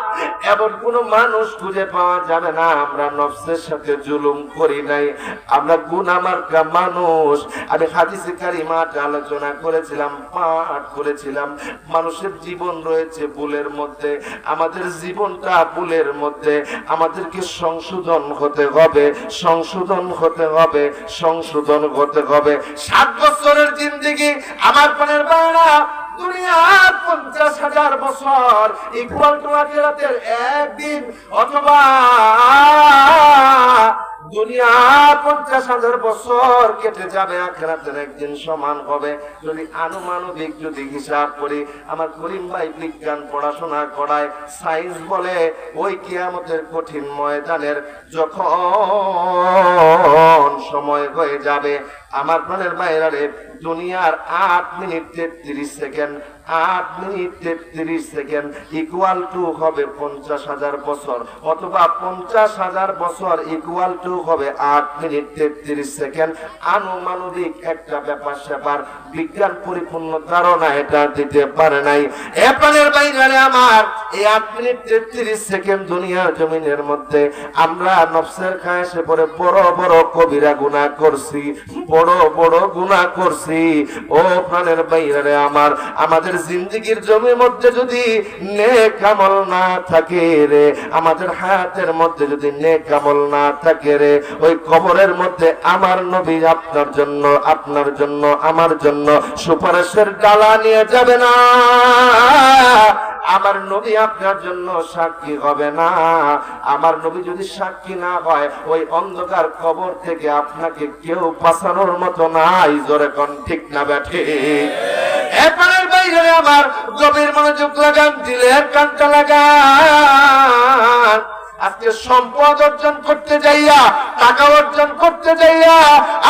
এমন কোন মানুষ খুঁজে পাওয়া যাবে না আমরা নফসের সাথে জুলুম করি নাই, আমরা গুনাহ মার্কা মানুষ। আমি হাদিসে কারিমাত আলোচনা করেছিলাম, পাঠ করেছিলাম, মানুষের জীবন রয়েছে ভুলের মধ্যে, আমাদের জীবনটা ভুলের মধ্যে, আমাদেরকে সংশোধন হতে হবে, সংশোধন হতে হবে, সংশোধন হতে হবে। 7 বছরের জিন্দেগি আমার প্রাণের বাংলা, দুনিয়ার 50,000 বছর ইকুয়াল টু আখিরাতের একদিন, অথবা দুনিয়ার 50,000 বছর কেটে যাবে, আখিরাতের একদিন সমান হবে। যদি আনুমানবিক যদি হিসাব করি, আমার করিম ভাই বিজ্ঞান পড়াশোনা করায়, সায়েন্স বলে, ওই কিয়ামতের কঠিন ময়দানের যখন সময় হয়ে যাবে, আমার প্রাণের বাইরে দুনিয়ার 8 minute 33 second, 8 minute 33 second equal to হবে 50,000 বছর, অথবা 50,000 বছর ইকুয়াল টু হবে 8 মিনিট 33 সেকেন্ড। আনুমানবিক একটা ব্যাপার স্যাপার, বিজ্ঞান পরিপূর্ণ ধারণা এটা দিতে পারে নাই। এপানের বাইরে আমার এই 8 মিনিট 33 সেকেন্ড দুনিয়ার জমিনের মধ্যে আমরা নফসের খায়েশে পড়ে বড় বড় কবিরা গুনাহ করছি, বড় বড় গুনাহ করছি। ও প্রাণের বাইরে আমার, আমাদের জিন্দেগীর জমির মধ্যে যদি নেক আমল না থাকে রে, আমাদের হায়াতের মধ্যে যদি নেক আমল না থাকে রে, ওই কবরের মধ্যে আমার নবী আপনার জন্য, আপনার জন্য, আমার জন্য সুপারিশের ডালা নিয়ে যাবে না। আমার নবী আপনার জন্য সাক্ষী হবে না। আমার নবী যদি সাক্ষী না হয়, ওই অন্ধকার কবর থেকে আপনাকে কেউ বাঁচানোর মতো নাই। জোরে কোন ঠিক না ব্যাঠে? এরপরের বাইরে আমার গভীর মনোযোগ লাগান, দিলের কানটা লাগান। আজকে সম্পদ অর্জন করতে যাইয়া, টাকা অর্জন করতে যাইয়া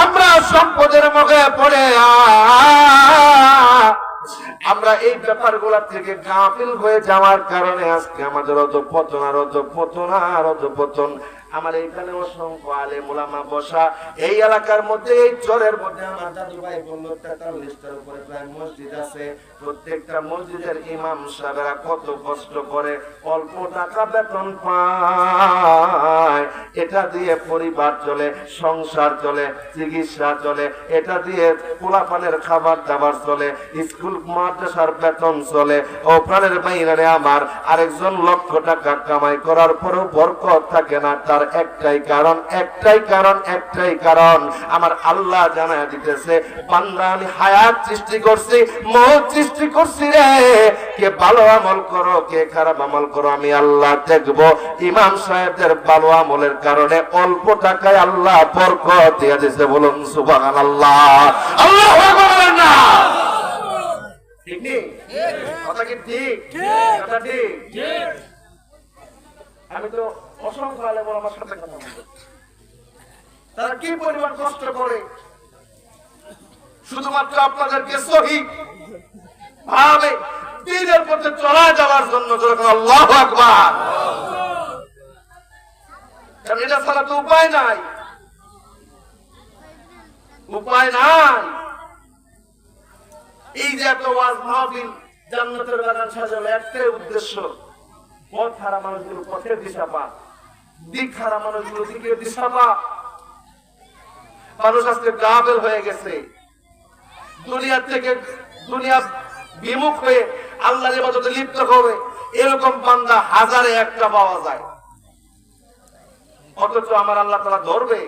আমরা সম্পদের মুখে পড়ে আমরা এই ব্যাপারগুলা থেকে গাফিল হয়ে যাওয়ার কারণে আজকে আমাদের অধঃপতন আর অধঃপতন আর অধঃপতন। আমার এইখানে অসংখ্য আলেম ওলামা বসা, এই এলাকার মধ্যে, এই চরের মধ্যে আমার দাদু ভাই বলল 43টার উপরে প্রায় মসজিদ আছে। প্রত্যেকটা মসজিদের ইমাম সাহেবরা কত কষ্ট করে, অল্প টাকা বেতন পায়, এটা দিয়ে পরিবার চলে, সংসার চলে, চিকিৎসা চলে, এটা দিয়ে পোলাপানের খাবার দাবার চলে, স্কুল মাদ্রাসার বেতন চলে। ও প্রাণের বাইরে আমার আরেকজন লক্ষ টাকা কামাই করার পরেও বরকত থাকে না। তার একটাই কারণ, একটাই কারণ আমার আল্লাহ জানায় দিতেছে, বান্দা আমি হায়াত সৃষ্টি করছি, মওত সৃষ্টি করছি রে, কে ভালো আমল করো কে খারাপ আমল করো আমি আল্লাহ দেখবো। ইমাম সাহেবদের ভালো আমলের কারণে অল্প টাকায় আল্লাহ বরকত দিয়ে দিয়েছে। বলুন সুবহানাল্লাহ। আল্লাহু আকবার না? ঠিক নেই কথা? কি ঠিক? কথা ঠিক? আমি তো অসংখ্য আলেম ওলামার সাথে কথা বলবো, তারা কি পরিমাণ কষ্ট করে শুধুমাত্র আপনাদেরকে সহিহ ভাবে দ্বীনের পথে চলা যাওয়ার জন্য। যখন আল্লাহু আকবার, কারণ এটা ছাড়া তো উপায় নাই, উপায় নাই। এই যে এত ওয়াজ মাহফিল, জান্নাতের বাগান সাজানো, একটাই উদ্দেশ্য, পথ হারা মানুষগুলো পথের দিশা পা, দিক হারা মানুষগুলো দিকের দিশা পা। মানুষ আজকে গাফেল হয়ে গেছে, দুনিয়া থেকে দুনিয়া বিমুখ হয়ে আল্লাহর ইবাদতে লিপ্ত হবে, এরকম বান্দা হাজারে একটা পাওয়া যায়। অথচ আমার আল্লাহ তাআলা ধরবে,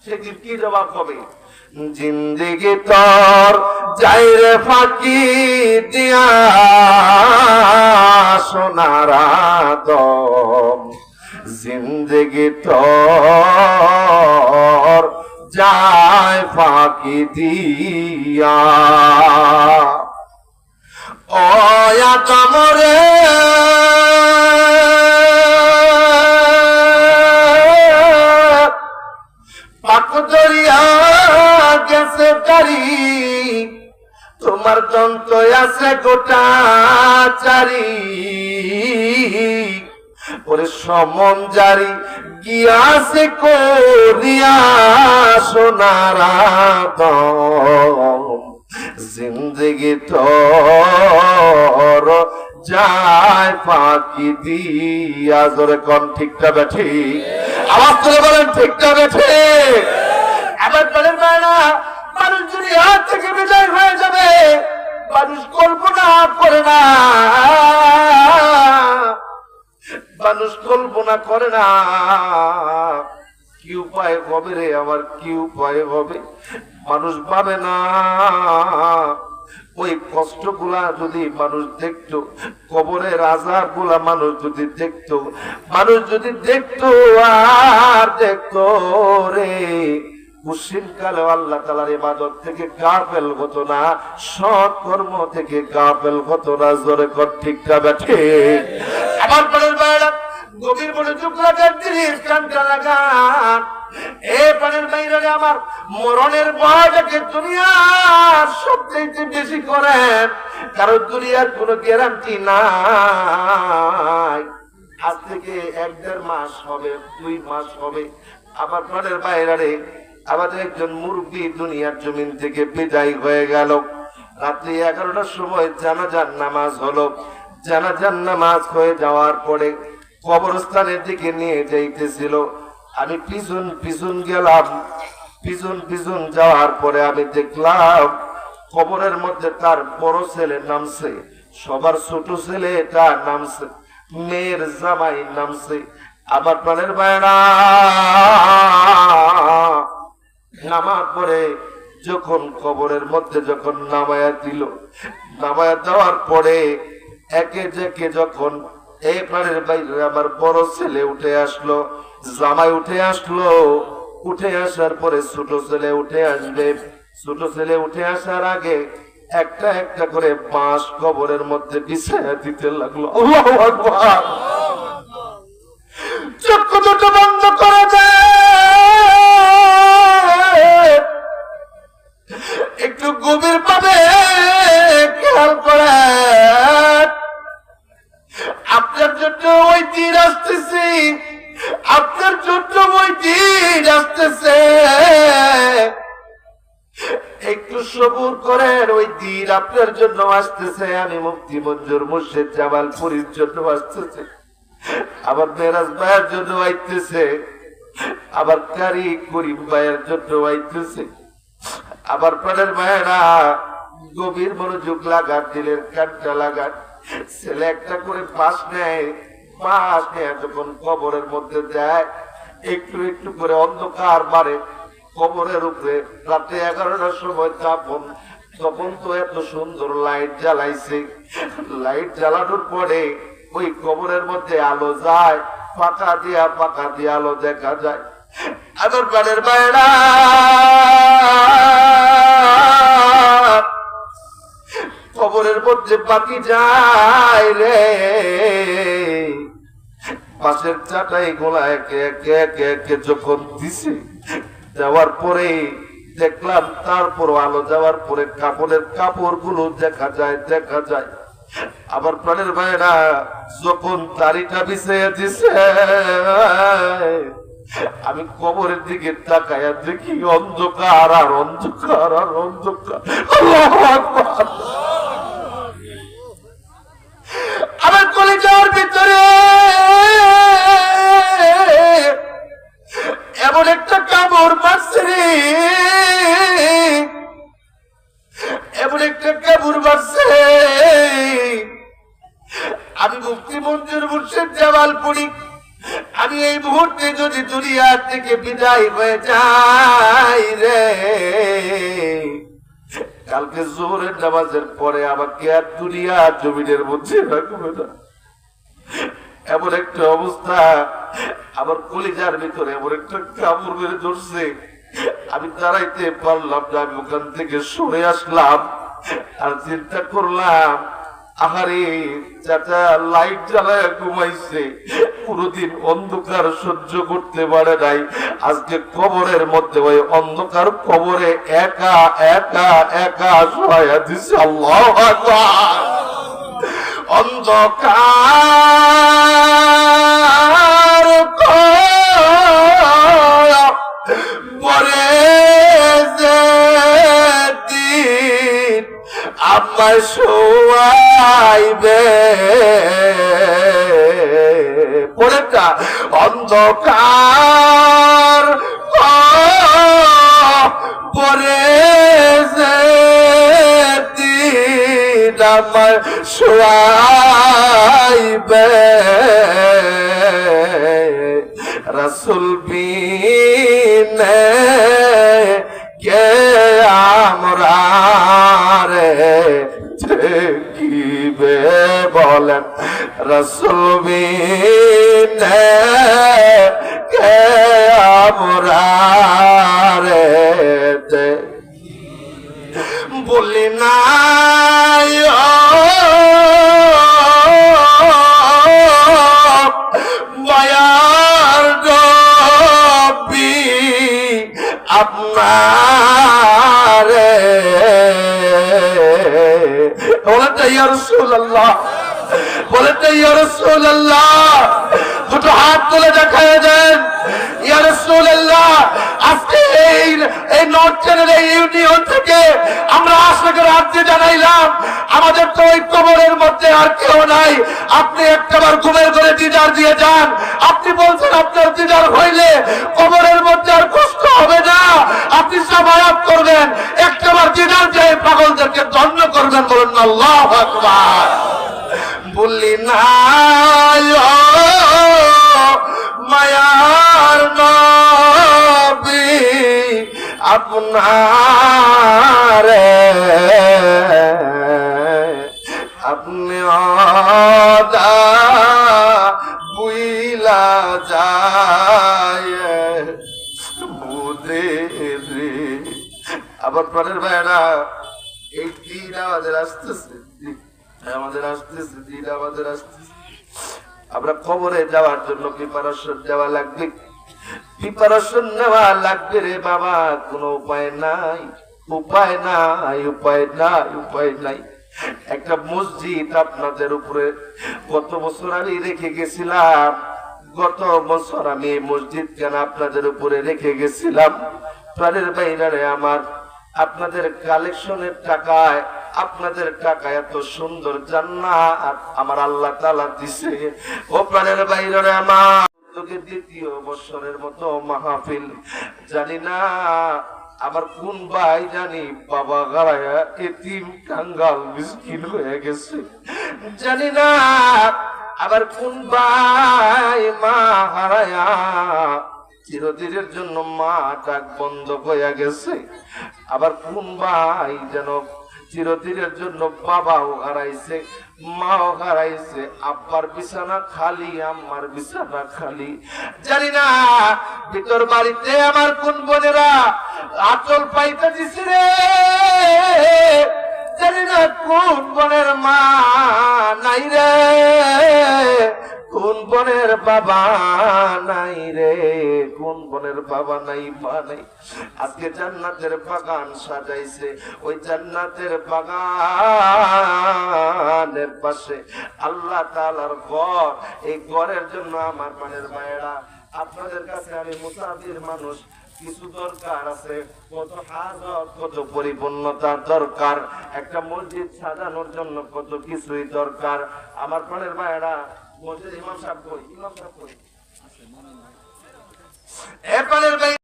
সেদিন কি জবাব হবে? জিন্দেগি তোর যাইরে ফাঁকি দিয়া সোনার আদম, জিন্দেগি তোর যায় ফাঁকি দিয়া। ও আদম রে পাক দরিয়া গেছে তারি, তোমার দন্ত আছে গোটা চারি, ওরে সমন জারি গিয়াছে করিয়া সোনার আদম, জিন্দেগি তোর যায় ফাঁকি দিয়া। জোরে কোন ঠিকটা বেঠি? আওয়াজ তুলে বলেন ঠিকটা বেঠি? এবার বলেন না, মানুষ দুনিয়া থেকে বিদায় হয়ে যাবে, মানুষ কল্পনা করে না, মানুষ কল্পনা করে না কি উপায় হবে রে আমার, কি উপায় হবে। মানুষ ভাবে না ওই কষ্টগুলা যদি মানুষ দেখতো, কবরের আযাবগুলা মানুষ যদি দেখতো, মানুষ যদি দেখতো আর দেখতো রে, মুশরিককালে আল্লাহ তাআলার ইবাদত থেকে গাফেল হতো না, সৎ কর্ম থেকে গাফেল হতো না। জোরে কর ঠিক না বেঠে? আমার প্রাণের ভাইরা গভীর মনোযোগ লাগান, দিলের কানটা লাগান। এ প্রাণের ভাইরা আমার মরণের ভয়টাকে দুনিয়ার সবচেয়ে বেশি করেন, কারণ দুনিয়ার কোনো গ্যারান্টি নাই। আজ থেকে 1-1.5 মাস হবে, 2 মাস হবে। আবার প্রাণের ভাইরা রে, আমাদের একজন মুরব্বী দুনিয়ার জমিন থেকে বিদায় হয়ে গেল। রাত্রি 11টার সময় জানাজার নামাজ হলো। জানাজার নামাজ হয়ে যাওয়ার পরে কবরস্থানের দিকে নিয়ে যাইতেছিল। আমি পিছন পিছন গেলাম। পিছন পিছন যাওয়ার পরে আমি দেখলাম কবরের মধ্যে তার বড় ছেলে নামছে, সবার ছোট ছেলে এটা নামছে, মেয়ের জামাই নামছে। আমার প্রাণের ভাইরা, নামার পরে যখন কবরের মধ্যে যখন নামায়া দিল, নামায়া দেওয়ার পরে একে একে যখন এই প্রাণের বাইরে আমার বড় ছেলে উঠে আসলো, জামাই উঠে আসলো, উঠে আসার পরে ছোট ছেলে উঠে আসবে। ছোট ছেলে উঠে আসার আগে একটা একটা করে বাঁশ কবরের মধ্যে বিছায়া দিতে লাগলো। আল্লাহু আকবার। চক্ষু দুটো বন্ধ করে দেয়, একটু গভীর ভাবে খেয়াল করে। আপনার জন্য ওই দিন আসতেছি, আপনার জন্য ওই দিন আসতেছে, একটু সবুর করেন, ওই দিন আপনার জন্য আসতেছে। আমি মুফতি মঞ্জুর মুর্শিদ জামালপুরীর জন্য আসতেছে, আবার মেরাজ ভাইয়ের জন্য আইতেছে, আবার কারি করিম ভাইয়ের জন্য আইতেছে। আবার প্রাণের ভাইয়েরা গভীর মনোযোগ লাগান, দিলের কানটা লাগান। ছেলে একটা করে বাঁশ নেয়, বাঁশ নেয় যখন কবরের মধ্যে দেয়, একটু একটু করে অন্ধকার বাড়ে কবরের উপরে। রাতে 11টার সময় তখন তো এত সুন্দর লাইট জ্বালাইছে, লাইট জ্বালানোর পরে ওই কবরের মধ্যে আলো যায়, পাকা দিয়া আলো দেখা যায়। আমার প্রাণের ভাইরা, কবরের মধ্যে বাকি যায় রে, পাশের চাটাই গোলা একে একে একে একে যখন দিছে, দেওয়ার পরে দেখলাম তারপর আলো যাওয়ার পরে কাপড়ের কাপড় গুলো দেখা যায়। আবার প্রাণের ভাইরা যখন দাড়িটা বিছিয়ে দিছে, আমি কবরের দিকে তাকায়া দেখি অন্ধকার আর অন্ধকার আর অন্ধকার। আল্লাহু আকবার। আমার কলিজার ভিতরে এমন একটা কামড় মারছে রে, এমন একটা কামড় মারছে। আমি মুফতি মঞ্জুর মুর্শিদ জামালপুরী, আমি এই মুহূর্তে যদি দুনিয়া থেকে বিদায় হয়ে যাই রে, কালকে জোহরের নামাজের পরে আমাকে আর দুনিয়া জমিনের মধ্যে রাখবে না। এমন একটা অবস্থা, আমার কলিজার ভিতরে এমন একটা কামড় মেরে ধরছে, আমি দাঁড়াইতে পারলাম না। আমি ওখান থেকে সরে আসলাম আর চিন্তা করলাম, আহারে চাচা লাইট জ্বালায় ঘুমাইছে, পুরোদিন অন্ধকার সহ্য করতে পারে নাই, আজকে কবরের মধ্যে ওই অন্ধকার কবরে একা একা একা শোয়া দিছে। আল্লাহু আকবার। অন্ধকার পরে যে দিন আমায় শোয়াইবে, পরেটা অন্ধকার পরে যে দিন আমায় শোয়াইবে, রাসূল বিনে কে আমরা রে দেখিবে বলেন, রাসূল বিনে কে আমরা রে বলি না মায়ার নবী আপনার বলেন ইয়া রাসূলুল্লাহ, বলেন ইয়া রাসূলুল্লাহ, দুটো হাত তুলে দেখায় দেন ইয়া রাসূলুল্লাহ। আজকে এই নর্থ চ্যানেল ইউনিয়ন থেকে আমরা আশাকের আর্জি জানাইলাম, আমাদের তো ওই কবরের মধ্যে আর কেউ নাই, আপনি একটাবার ঘুমের ঘরে দিদার দিয়ে যান। আপনি বলছেন আপনার দিদার হইলে কবরের মধ্যে আর কষ্ট হবে না, আপনি সাফায়াত করবেন, একটাবার দিদার দিয়ে পাগলদেরকে দণ্ড করবেন, বলুন আল্লাহু আকবার। বললি না মায়ার নবী আপনার আপনি বুইলা যায় বুদে। আবার প্রাণের ভাইরা এই দিন আমাদের আসতেছে, আমাদের আসতেছে, দিন আমাদের আসতেছে। আমরা কবরে যাওয়ার জন্য প্রিপারেশন নেওয়া লাগবে, প্রিপারেশন নেওয়া লাগবে রে বাবা। কোনো উপায় নাই, উপায় নাই, উপায় নাই, উপায় নাই। একটা মসজিদ আপনাদের উপরে গত বছর আমি রেখে গেছিলাম, গত বছর আমি এই মসজিদ কেন আপনাদের উপরে রেখে গেছিলাম। প্রাণের বাইরে আমার আপনাদের কালেকশনের টাকায়, আপনাদের টাকায় এত সুন্দর জান্নাত আমার আল্লাহ তাআলা দিছে। ও প্রাণের বাইরে আমার দ্বিতীয় বছরের মতো মাহফিল, জানি না আমার কোন ভাই জানি বাবা গাড়ায়া এতিম কাঙ্গাল মিসকিন হয়ে গেছে, জানি না আবার কোন ভাই মা হারায়া চিরদিনের জন্য মা ডাক বন্ধ হয়ে গেছে, আবার কোন ভাই যেন চিরদিনের জন্য বাবাও হারাইছে, মাও হারাইছে, আব্বার বিছানা খালি, আম্মার বিছানা খালি। জানি না ভিতর বাড়িতে আমার কোন বোনেরা আঁচল পাইতে দিছে রে, জানি না কোন বোনের মা নাই রে, কোন বোনের বাবা নাই রে, কোন বোনের বাবা নাই, মা নাই। আজকে জান্নাতের বাগান সাজাইছে, ওই জান্নাতের বাগানের পাশে আল্লাহ তাআলার ঘর। এই ঘরের জন্য আমার প্রাণের মায়েরা, আপনাদের কাছে আমি মুসাফির মানুষ, কিছু দরকার আছে, কত হাজত, কত পরিপূর্ণতার দরকার, একটা মসজিদ সাজানোর জন্য কত কিছুই দরকার। আমার প্রাণের মায়েরা, মসজিদ ইমাম সাহেব কই, ইমাম সাহেব কই, এ প্রাণের